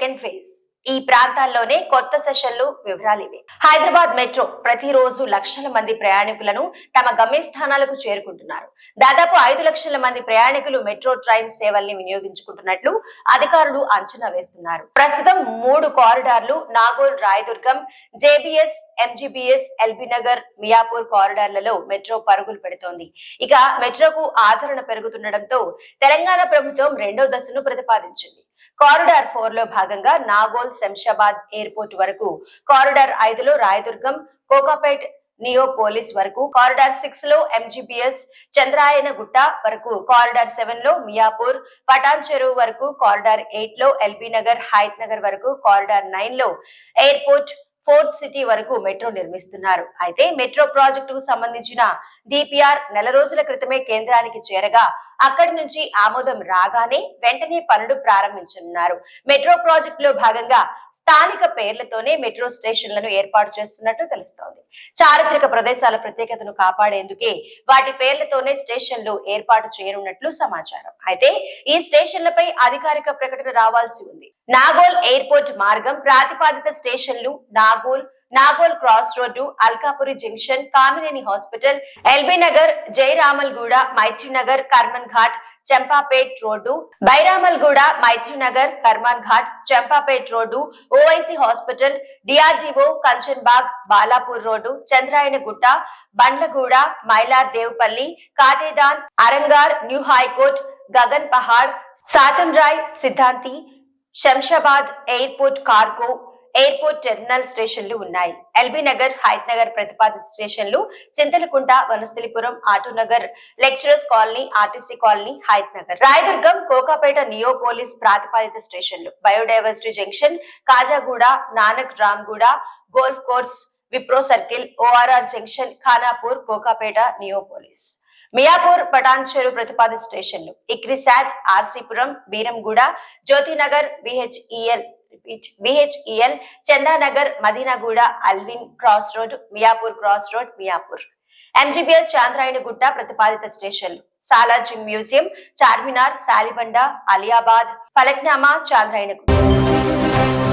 Second phase ఈ ప్రాంతాల్లోనే కొత్త సెషన్లు వివరాలు ఇవి. హైదరాబాద్ మెట్రో ప్రతిరోజు లక్షల మంది ప్రయాణికులను తమ గమ్యస్థానాలకు చేరుకుంటున్నారు. దాదాపు 5 లక్షల మంది ప్రయాణికులు మెట్రో ట్రైన్ సేవల్ని వినియోగించుకుంటున్నట్లు అధికారులు అంచనా వేస్తున్నారు. ప్రస్తుతం 3 కారిడార్లు Nagole, Raidurgam, JBS, MGBS, LB Nagar, Miyapur కారిడార్లలో మెట్రో పరుగులు పెడుతోంది. ఇక మెట్రోకు ఆదరణ పెరుగుతుండటంతో తెలంగాణ ప్రభుత్వం 2వ దశను ప్రతిపాదించింది. కారిడార్ 4 లో భాగంగా నాగోల్, శంషాబాద్ ఎయిర్పోర్ట్ వరకు, కారిడార్ 5లో రాయదుర్గం, కోకాపేట్, నియోపోలిస్ వరకు, కారిడార్ 6 లో ఎంజీబీఎస్, చంద్రాయనగుట్ట వరకు, కారిడార్ 7 లో మియాపూర్, పటాన్ చెరువు వరకు, కారిడార్ 8 లో ఎల్బీ నగర్, హయత్ నగర్ వరకు, కారిడార్ 9 లో ఎయిర్పోర్ట్, ఫోర్త్ సిటీ వరకు మెట్రో నిర్మిస్తున్నారు. అయితే మెట్రో ప్రాజెక్టుకు సంబంధించిన డిపిఆర్ నెల రోజుల క్రితమే కేంద్రానికి చేరగా అక్కడి నుంచి ఆమోదం రాగానే వెంటనే పనులు ప్రారంభించనున్నారు. మెట్రో ప్రాజెక్టులో భాగంగా స్థానిక పేర్లతోనే మెట్రో స్టేషన్లను ఏర్పాటు చేస్తున్నట్టు తెలుస్తోంది. చారిత్రక ప్రదేశాల ప్రత్యేకతను కాపాడేందుకే వాటి పేర్లతోనే స్టేషన్లు ఏర్పాటు చేయనున్నట్లు సమాచారం. అయితే ఈ స్టేషన్లపై అధికారిక ప్రకటన రావాల్సి ఉంది. నాగోల్ ఎయిర్పోర్ట్ మార్గం ప్రాతిపాదిత స్టేషన్లు Nagole cross road, Alkapuri junction, Kamineni hospital, LB Nagar, Jayaramalguda, Maitrinagar, Karman Ghat, Champapet road, Bairamalguda, Maitrinagar, Karman Ghat, Champapet road, Owaisi hospital, DRDO, Kanchanbagh, Balapur road, Chandrayangutta, Bandlaguda, Mylar Devpally, Katedan, Aramghar, new high court, Gagan Pahad, Satamrai, Siddhanti, Shamshabad airport cargo, airport terminal స్టేషన్లు ఉన్నాయి. ఎల్బీ నగర్, హయత్ నగర్ ప్రతిపాదిత స్టేషన్లు Chintalkunta, Vanasthalipuram, Autonagar, lecturers colony, RTC colony, Hayat Nagar, Raidurgam, Kokapet, Neopolis ప్రతిపాదిత స్టేషన్లు, biodiversity junction, Khajaguda, Nanak Ramguda, golf course, Wipro circle, ORR junction, Khanapur, Kokapet, Neopolis, Miyapur, Patan Cheruvu ప్రతిపాదిత స్టేషన్లు, ICRISAT, RC Puram, Beeramguda, Jyothinagar, BHEL, Chandanagar, Madinaguda, Allwyn cross road, Miyapur cross road, Miyapur, MGBS, Chandrayangutta ప్రతిపాదిత స్టేషన్లు, సాలార్జింగ్ మ్యూజియం, చార్మినార్, సాలిబండ, అలియాబాద్, ఫలక్నామా, చాంద్రాయణగుట్ట.